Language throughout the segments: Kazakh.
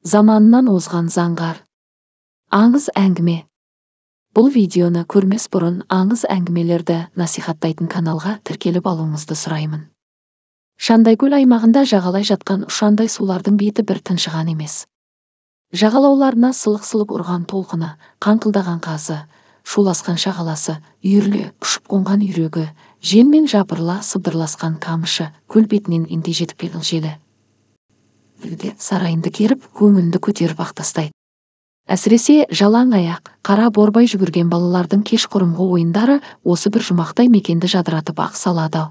Заманынан озған заңғар. Аңыз әңгіме. Бұл видеоны көрмес бұрын аңыз әңгімелерді насихаттайтын каналға тіркеліп алуыңызды сұраймын. Шандайкөл аймағында жағалай жатқан ұшандай сулардың беті бір тыншыған емес. Жағалауларына сылық-сылық ұрған толқыны, қаңқылдаған қазы, шуласқан шағаласы, үйірле ұшып қонған үйрегі, желмен жапырыла сыбдырласқан камышы, көл бетінен инте жетіп келген желі сарайынды керіп, көңілінді көтеріп ақтастайды. Әсіресе жалаң аяқ, қара борбай жүгірген балалардың кешқұрымғы ойындары осы бір жұмақтай мекенді жадыратып ақ салады.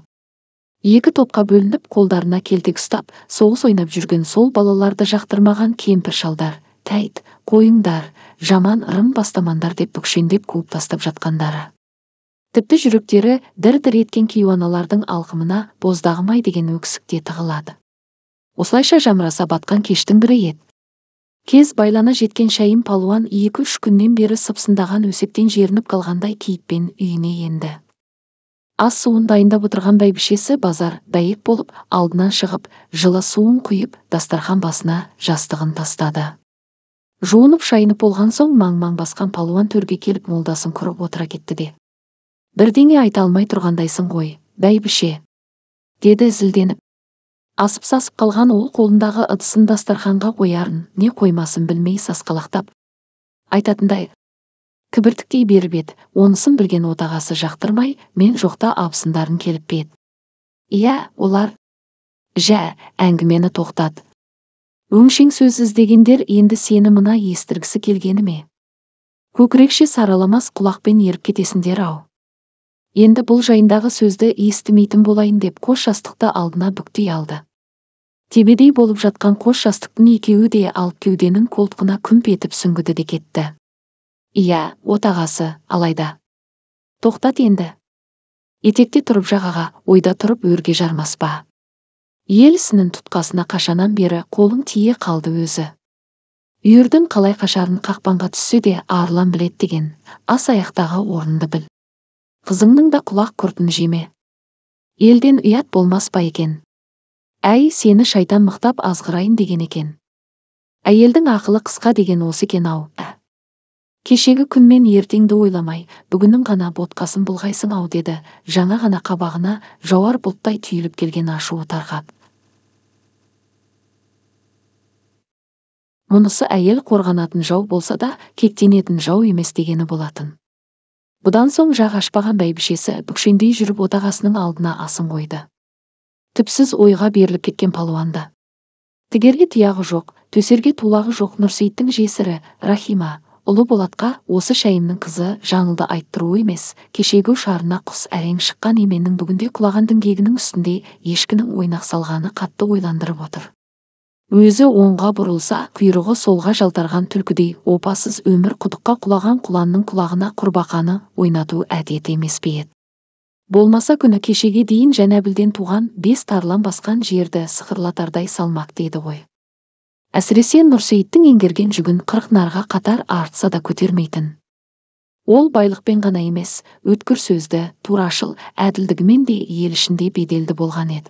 Екі топқа бөлініп, қолдарына келтек ұстап, соғыс ойнап жүрген сол балаларды жақтырмаған кемпір шалдар, тәйт, қойыңдар, жаман ырым бастамандар деп бүкшендеп қуып тастап жатқандары. Тіпті жүректері дір-дір еткен кейуаналардың алқымына боздағымай деген өксікте тығылады. Осылайша жамыраса батқан кештің бірі еді. Кез байлана жеткен шайым палуан 2-3 күннен бері сыпсындаған өсектен жерініп қалғандай кейіппен үйіне енді. Ас суын дайындап отырған бәйбішесі базар бәйек болып алдынан шығып, жылы суын құйып, дастархан басына жастығын тастады. Жуынып шайынып болған соң маң-маң басқан палуан төрге келіп молдасын құрып отыра кетті де. Бірдеңе айта алмай тұрғандайсың ғой, бәйбіше, деді зілденіп. Асып-сасып қалған ол қолындағы ыдысын дастарханға қоярын, не қоймасын білмей сасқалақтап. Айтатындай кібіртіктей беріп еді, онысын білген отағасы жақтырмай, мен жоқта абысындарын келіп еді. Иә, олар. Жә, әңгімені тоқтат. Өңшең сөз іздегендер енді сені мына естіргісі келгені ме? Көкірекше сараламас құлақпен еріп кетесіңдер-ау. Енді бұл жайындағы сөзді естімейтін болайын деп қос жастықты алдына бүктей алды. Тебедей болып жатқан қос жастықтың екеуі де алып кеуденің қолтығына күмп етіп сүңгіді де кетті. Иә, отағасы, алайда. Тоқтат енді. Етекте тұрып жағаға, ойда тұрып өрге жармаспа. Ел ісінің тұтқасына қашанан бері қолың тие қалды өзі. Үйірдің қалай қашарын қақпанға түссе де арылан білет деген, ас аяқтағы орынды біл. Қызыңның да құлақ құртын жеме. Елден ұят болмас па екен? Әй, сені шайтан мықтап азғырайын деген екен. Әйелдің ақылы қысқа деген осы екен-ау. Кешегі күн мен ертеңді ойламай, бүгіннің ғана ботқасын бұлғайсың-ау деді, жаңа ғана қабағына жауар бұлттай түйіліп келген ашуы тарқап. Мұнысы әйел қорғанатын жау болса да, кектенетін жау емес дегені болатын. Бұдан соң жақ ашпаған бәйбішесі бүкшендей жүріп отағасының алдына асын қойды. Түпсіз ойға беріліп кеткен палуанды. Тігерге тұяғы жоқ, төсерге тулағы жоқ Нұрсейіттің жесірі, Рахима, ұлы Болатқа осы шайымның қызы жаңылды айттыруы емес, кешегі шарына құс әрең шыққан еменнің бүгінде құлаған діңгегінің үстінде ешкінің ойнақ салғаны қатты ойландырып отыр. Өзі оңға бұрылса, құйрығы солға жалтарған түлкідей опасыз өмір құдыққа құлаған құланның құлағына құрбақаны ойнату әдет емес пе еді. Болмаса күні кешеге дейін Жәнәбілден туған 5 тарлан басқан жерді сықырлатардай салмақты еді ғой. Әсіресе Нұрсейіттің еңгерген жүгін 40 нарға қатар артса да көтермейтін. Ол байлықпен ғана емес, өткір сөзді, турашыл, әділдігімен де ел ішінде беделді болған еді.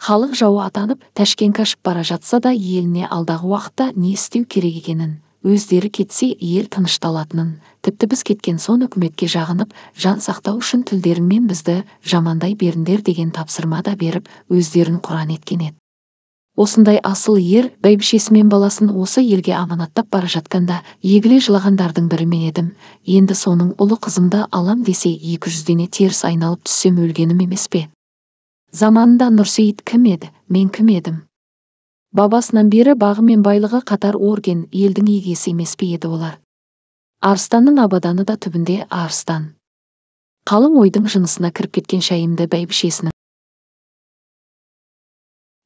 Халық жауы атанып, Тәшкенге қашып бара жатса да еліне алдағы уақытта не істеу керек екенін, өздері кетсе ел тынышталатынын, тіпті біз кеткен соң үкіметке жағынып, жан сақтау үшін тілдеріңмен бізді жамандай беріңдер деген тапсырма да беріп, өздерін құран еткен еді. Осындай асыл ер бәйбішесімен баласын осы елге аманаттап бара жатқанда егіле жылағандардың бірі мен едім. Енді соның ұлы қызымды алам десе 200-дене теріс айналып түссем өлгенім емес пе? Заманында Нұрсейіт кім еді, мен кім едім? Бабасынан бері бағы мен байлығы қатар орген елдің егесі емес пе еді олар? Арыстанның абаданы да түбінде арыстан. Қалың ойдың жынысына кіріп кеткен шайымды бәйбішесінің.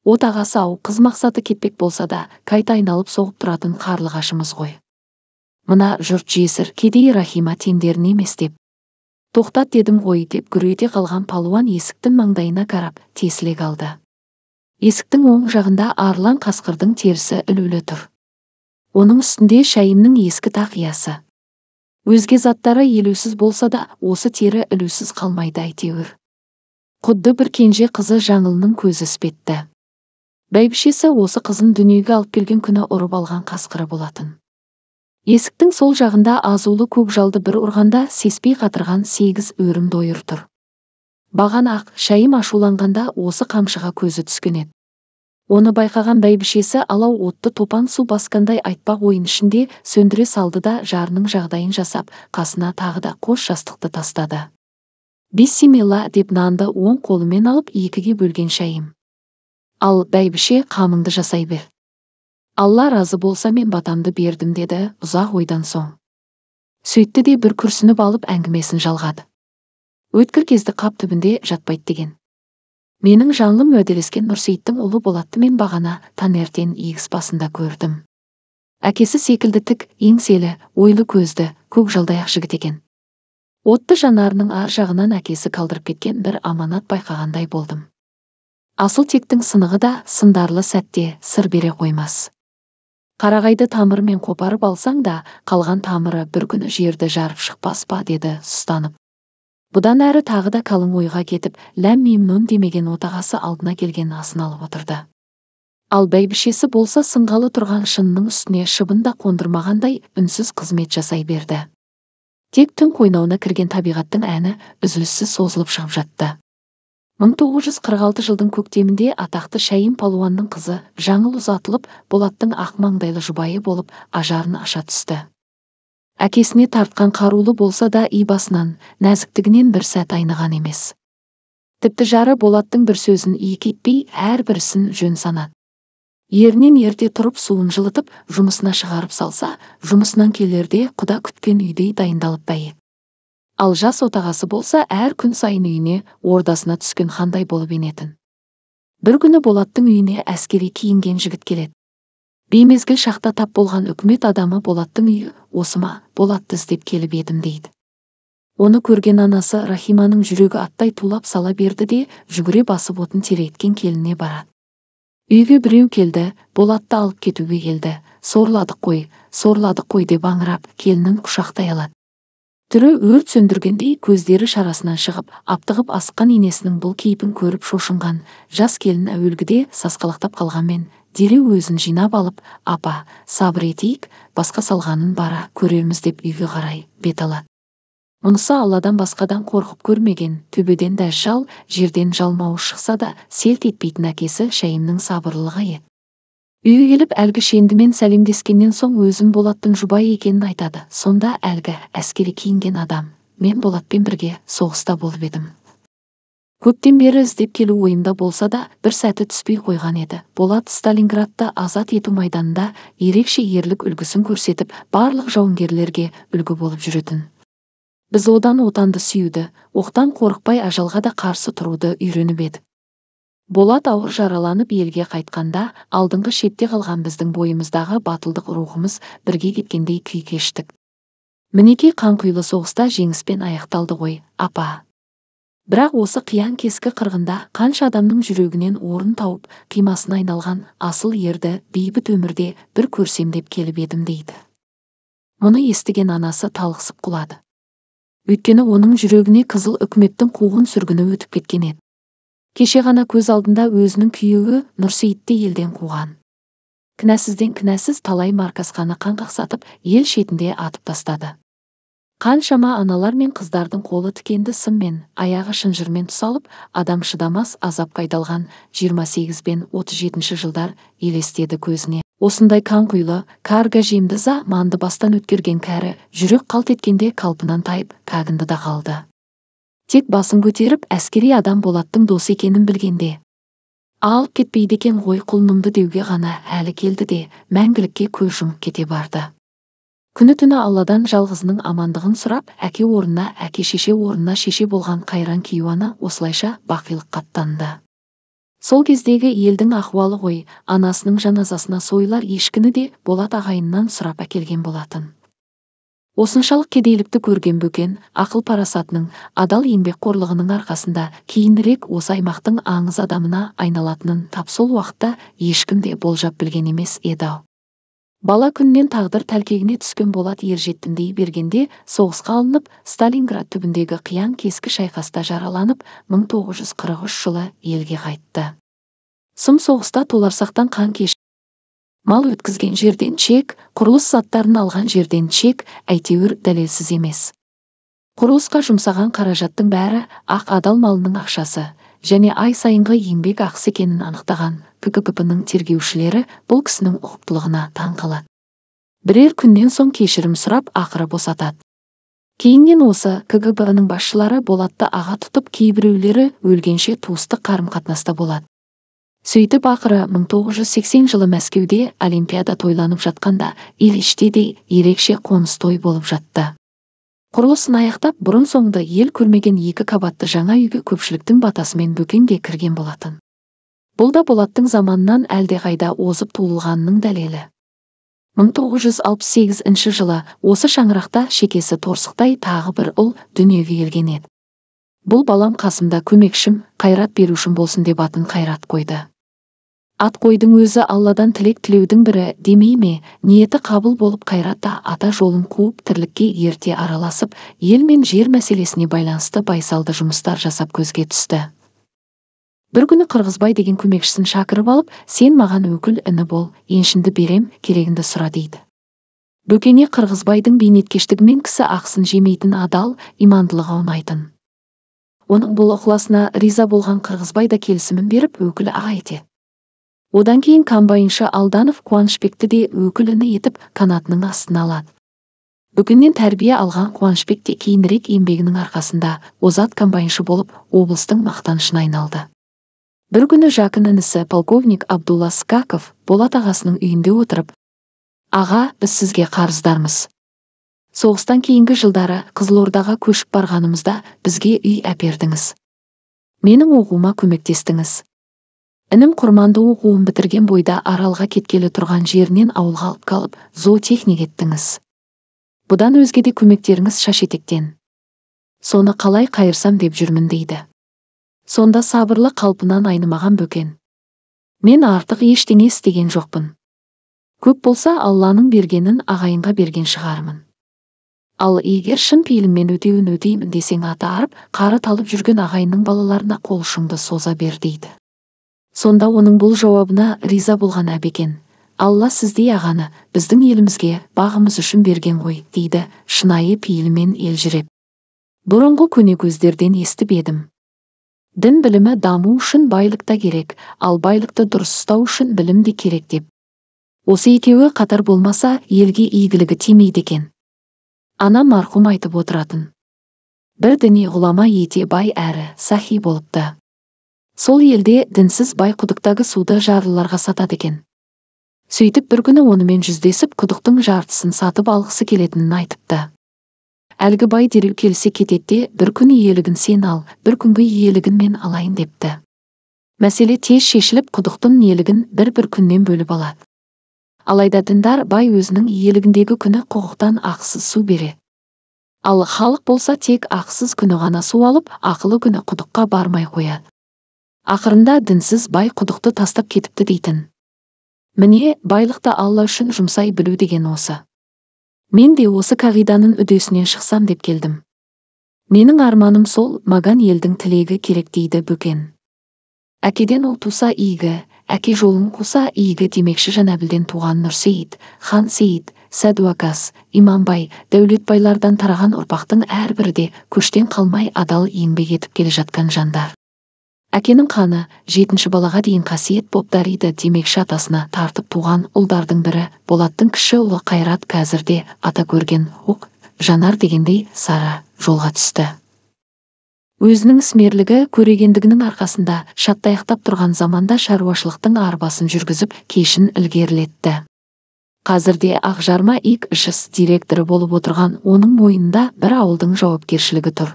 Отағасы-ау, қыз мақсаты кетпек болса да, қайта айналып соғып тұратын қарлығашымыз ғой. Мына жұрт жесір, кедей Рахима теңдерін емес деп. Тоқтат дедім ғой деп гүрейте қалған палуан есіктің маңдайына қарап, тесіле қалды. Есіктің оң жағында арлан қасқырдың терісі ілулі тұр. Оның үстінде шайымның ескі тақиясы. Өзге заттары елеусіз болса да, осы тері ілусіз қалмайды әйтеуір. Құдды бір кенже қызы Жаңылының көзі іспетті. Бәйбішесі осы қызын дүниеге алып келген күні ұрып алған қасқыры болатын. Есіктің сол жағында азулы көкжалды бір ұрғанда сеспей қатырған 8 өрім дойыр тұр. Баған ақ шайым ашуланғанда осы қамшыға көзі түскен еді. Оны байқаған бәйбішесі алау отты топан су басқандай айтпақ ойын ішінде сөндіре салды да жарының жағдайын жасап, қасына тағы да қос жастықты тастады. Бисмилла деп нанды оң қолымен алып екіге бөлген шайым. Ал бәйбіше, қамыңды жасай бер. Алла разы болса мен батамды бердім деді ұзақ ойдан соң. Сөйтті де бір күрсініп алып әңгімесін жалғады. Өткір кезді қап түбінде жатпайды деген. Менің жанлым уәделескен Нұрсейіттің ұлы Болатты мен бағана таңертең егіс басында көрдім. Әкесі секілді тік, еңселі, ойлы көзді, көкжалдаяқ жігіт екен. Отты жанарының ар жағынан әкесі қалдырып кеткен бір аманат байқағандай болдым. Асыл тектің сынығы да сындарлы сәтте сыр бере қоймас. Қарағайды тамырымен қопарып алсаң да, қалған тамыры бір күні жерді жарып шықпас па деді сұстанып. Бұдан әрі тағы да қалың ойға кетіп, ләм-мим нун демеген отағасы алдына келген асын алып отырды. Ал бәйбішесі болса сынғалы тұрған шынының үстіне шыбын да қондырмағандай үнсіз қызмет жасай берді. Тек түн қойнауына кірген табиғаттың әні үзіліссіз созылып шығып жатты. 1946 жылдың көктемінде атақты Шайым палуанның қызы жаңыл ұзатылып, Болаттың ақ маңдайлы жұбайы болып ажарын аша түсті. Әкесіне тартқан қарулы болса да ибасынан, нәзіктігінен бір сәт айныған емес. Тіпті жары Болаттың бір сөзін екі етпей, әрбір ісін жөн санады. Ерінен ерте тұрып суын жылытып, жұмысына шығарып салса, жұмысынан келерде құда күткен үйдей дайындалып бәйек. Ал жас отағасы болса әр күн сайын үйіне, ордасына түскен хандай болып енетін. Бір күні Болаттың үйіне әскери киінген жігіт келеді. Беймезгіл шақта тап болған үкімет адамы Болаттың үйі, осы ма, Болатты іздеп келіп едім дейді. Оны көрген анасы Рахиманың жүрегі аттай тулап сала берді де, жүгіре басып отын тереткен келіне барады. Үйге біреу келді, Болатты алып кетуге келді. Сорладық қой деп аңырап, келінін құшақтай алады. Түрі өрт сөндіргендей көздері шарасынан шығып, аптығып асыққан енесінің бұл кейпін көріп шошынған жас келін әуелгіде сасқалақтап қалғанмен, дереу өзін жинап алып, апа, сабыр етейік, басқа салғанын бара көрерміз деп үйге қарай бет алады. Мұнысы Алладан басқадан қорқып көрмеген, төбеден дәжжал, жерден жалмауыз шықса да селт етпейтін әкесі Шайымның сабырлылығы еді. Үйге келіп әлгі шендімен сәлемдескеннен соң өзім Болаттың жұбайы екенін айтады. Сонда әлгі әскери киінген адам, мен Болатпен бірге соғыста болып едім. Көптен бері іздеп келу ойымда болса да, бір сәті түспей қойған еді. Болат Сталинградты азат ету майданында ерекше ерлік үлгісін көрсетіп, барлық жауынгерлерге үлгі болып жүретін. Біз одан отанды сүюді, оқтан қорықпай ажалға да қарсы тұруды үйреніп едік. Болат ауыр жараланып елге қайтқанда, алдыңғы шетте қалған біздің бойымыздағы батылдық рухымыз бірге кеткендей күй кештік. Мінекей қанқұйлы соғыста жеңіспен аяқталды ғой, апа. Бірақ осы қиян кескі қырғында қанша адамның жүрегінен орын тауып, қимасына айналған асыл ерді бейбіт өмірде бір көрсем деп келіп едім дейді. Мұны естіген анасы талықсып құлады. Өйткені оның жүрегіне қызыл үкіметтің қуғын сүргіні өтіп кеткен еді. Кеше ғана көз алдында өзінің күйеуі Нұрсейітті елден қуған. Кінәсізден кінәсіз талай маркасқаны қан қақсатып, ел шетінде атып тастады. Қаншама аналар мен қыздардың қолы тікенді сыммен, аяғы шынжырмен тұсалып, адам шыдамас азапқа айдалған 28 пен 37 жылдар елестеді көзіне. Осындай қанқұйлы, карга жемді манды бастан өткерген кәрі, жүрек қалт еткенде қалпынан тайып, кәгінді да қалды. Тек басын көтеріп, әскери адам Болаттың досы екенін білгенде. Алып кетпейді екен ғой құлынымды деуге ғана әлі келді де, мәңгілікке көз жұмып кете барды. Күні-түні Алладан жалғызының амандығын сұрап, әке орнына әке, шеше орнына шеше болған қайран кейуана осылайша бақилыққа аттанды. Сол кездегі елдің ахуалы ғой, анасының жаназасына сойылар ешкіні де Болат ағайыннан сұрап әкелген болатын. Осыншалық кедейлікті көрген бөкен, ақыл парасатының, адал еңбекқорлығының арқасында кейінірек осы аймақтың аңыз адамына айналатынын тап сол уақытта ешкім де болжап білген емес еді. Бала күннен тағдыр тәлкегіне түскен Болат ержеттімдей бергенде соғысқа алынып, Сталинград түбіндегі қиян кескі шайқаста жараланып, 1943 жылы елге қайтты. Сұм соғыста толарсақтан қан кеш. Мал өткізген жерден чек, құрылыс заттарын алған жерден чек, әйтеуір дәлелсіз емес. Құрылысқа жұмсаған қаражаттың бәрі ақ адал малының ақшасы, және ай сайынғы еңбек ақысы екенін анықтаған КГБ-ның тергеушілері бұл кісінің ұқыптылығына таң қалады. Бірер күннен соң кешірім сұрап ақыры босатады. Кейіннен осы КГБ-ның басшылары Болатты аға тұтып, кейбіреулері өлгенше туыстық қарым-қатынаста болады. Сөйтіп ақыры 1980 жылы Мәскеуде Олимпиада тойланып жатқанда Ильичте де ерекше қоныс той болып жатты. Құрылысын аяқтап, бұрын-соңды ел көрмеген 2 қабатты жаңа үйге көпшіліктің батасымен Бөкенге кірген болатын. Бұл да Болаттың заманынан әлдеқайда озып туылғанының дәлелі. 1968 жылы осы шаңырақта шекесі торсықтай тағы бір ұл дүниеге келген еді. Бұл балам қасымда көмекшім, қайрат берушім болсын деп атын Қайрат қойды. Ат қойдың өзі Алладан тілек тілеудің бірі демей ме, ниеті қабыл болып Қайрат та ата жолын қуып тірлікке ерте араласып, ел мен жер мәселесіне байланысты байсалды жұмыстар жасап көзге түсті. Бір күні Қырғызбай деген көмекшісін шақырып алып, сен маған өкіл іні бол, еншіңді берем, керегіңді сұра дейді. Бөкене Қырғызбайдың бейнеткештігімен кісі ақсын жемейтін адал, имандылығы ұнайтын. Оның бұл ықыласына риза болған Қырғызбай да келісімін беріп өкілі аға етеді. Одан кейін комбайншы Алданов Қуанышбекті де өкіліні етіп канатының астына алады. Бөкеннен тәрбие алған Қуанышбек те кейінірек еңбегінің арқасында озат комбайншы болып облыстың мақтанышына айналды. Бір күні жақын інісі полковник Абдулла Скаков Болат ағасының үйінде отырып: «Аға, біз сізге қарыздармыз. Соғыстан кейінгі жылдары Қызылордаға көшіп барғанымызда бізге үй әпердіңіз. Менің оқуыма көмектестіңіз. Інім Құрманды оқуын бітірген бойда Аралға кеткелі тұрған жерінен ауылға алып қалып, зоотехник еттіңіз. Бұдан өзге де көмектеріңіз шашетектен. Соны қалай қайырсам деп жүрмін» дейді. Сонда сабырлы қалпынан айнымаған Бөкен: «Мен артық ештеңе істеген жоқпын. Көп болса Алланың бергенін ағайынға берген шығармын. Ал егер шын пейіліммен өтеуін өтеймін десең аты арып, қары талып жүрген ағайынның балаларына қол ұшыңды соза бер» дейді. Сонда оның бұл жауабына риза болған Әбекен: «Алла сіздей ағаны біздің елімізге бағымыз үшін берген ғой» дейді, шынайы пейілімен елжіреп. Бұрынғы көне көздерден естіп едім: «Дін білімі даму үшін байлық та керек, ал байлықты дұрыс ұстау үшін білім де керек» деп. Осы екеуі қатар болмаса елге игілігі тимейді екен. Анам марқұм айтып отыратын: «Бір діни ғұлама ете бай әрі сахи болыпты. Сол елде дінсіз бай құдықтағы суды жарлыларға сатады екен. Сөйтіп бір күні онымен жүздесіп, құдықтың жартысын сатып алғысы келетінін айтыпты. Әлгі бай дереу келсе кететте, бір күн иелігін сен ал, бір күнгі иелігін мен алайын депті. Мәселе тез шешіліп, құдықтың иелігін бір күннен бөліп алады. Алайда діндар бай өзінің иелігіндегі күні құқықтан ақысыз су береді. Ал халық болса тек ақысыз күні ғана су алып, ақылы күні құдыққа бармай қояды. Ақырында дінсіз бай құдықты тастап кетіпті дейтін. Міне, байлықты Алла үшін жұмсай білу деген осы. Мен де осы қағиданың үдесінен шықсам деп келдім. Менің арманым сол, маған елдің тілегі керек» дейді Бөкен. Әкеден ұл туса игі, әке жолын қуса игі демекші Жанәбілден туған Нұрсейіт, Хан Сейіт, Сәдуакас, Иманбай, Дәулетбайлардан тараған ұрпақтың әрбірі де көштен қалмай адал еңбек етіп келе жатқан жандар. Әкенің қаны 7 балаға дейін қасиет боп дариды демекші атасына тартып туған ұлдардың бірі Болаттың кіші ұлы Қайрат қазірде ата көрген оқ жанар дегендей сара жолға түсті. Өзінің ісмерлігі, көрегендігінің арқасында шаттаяқтап тұрған заманда шаруашылықтың арбасын жүргізіп кешін ілгерілетті. Қазірде Ақжарма ИК-ШС директоры болып отырған оның мойнында бір ауылдың жауапкершілігі тұр.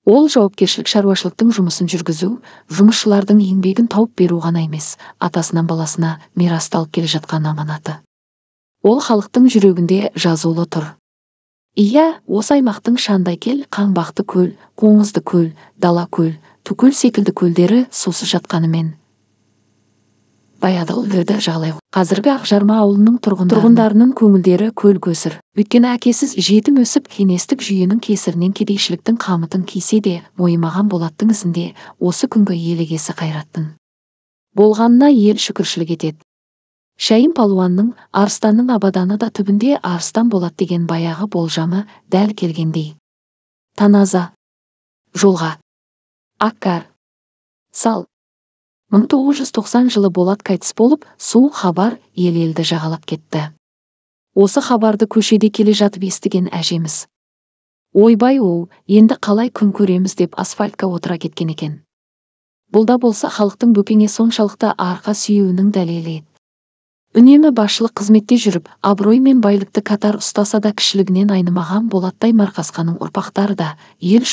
Ол жауапкершілік шаруашылықтың жұмысын жүргізу, жұмысшылардың еңбегін тауып беру ғана емес, атасынан баласына мирасталып келе жатқан аманаты. Ол халықтың жүрегінде жазулы тұр. Иә, осы аймақтың Шандайкел, Қаңбақты көл, Қоңызды көл, Дала көл, Түкөл секілді көлдері сусыз жатқанымен баядыл үрді жағалай. Қазіргі Ақжарма ауылының тұрғындарының көңілдері көл көсір. Өйткені әкесіз жетім өсіп, кеңестік жүйенің кесірінен кедейшіліктің қамытын кисе де, мойымаған Болаттың ізінде осы күнгі елегесі Қайраттың. болғанына ел шүкіршілік етеді. Шайын палуанның арыстанның абаданы да түбінде арыстан болады деген баяғы болжамы дәл келгендей. Таназа. Жолға. Аккар. Сал. 1990 жылы Болат қайтыс болып, суық хабар ел-елді жағалап кетті. Осы хабарды көшеде келе жатып естіген әжеміз: ойбай енді қалай күн көреміз деп асфальтқа отыра кеткен екен. Бұл да болса халықтың бөкеңе соншалықты арқа сүйеуінің дәлелі еді. Үнемі басшылық қызметте жүріп, абырой мен байлықты қатар ұстаса да кішілігінен айнымаған Болаттай марқасқаның ұрпақтары да ел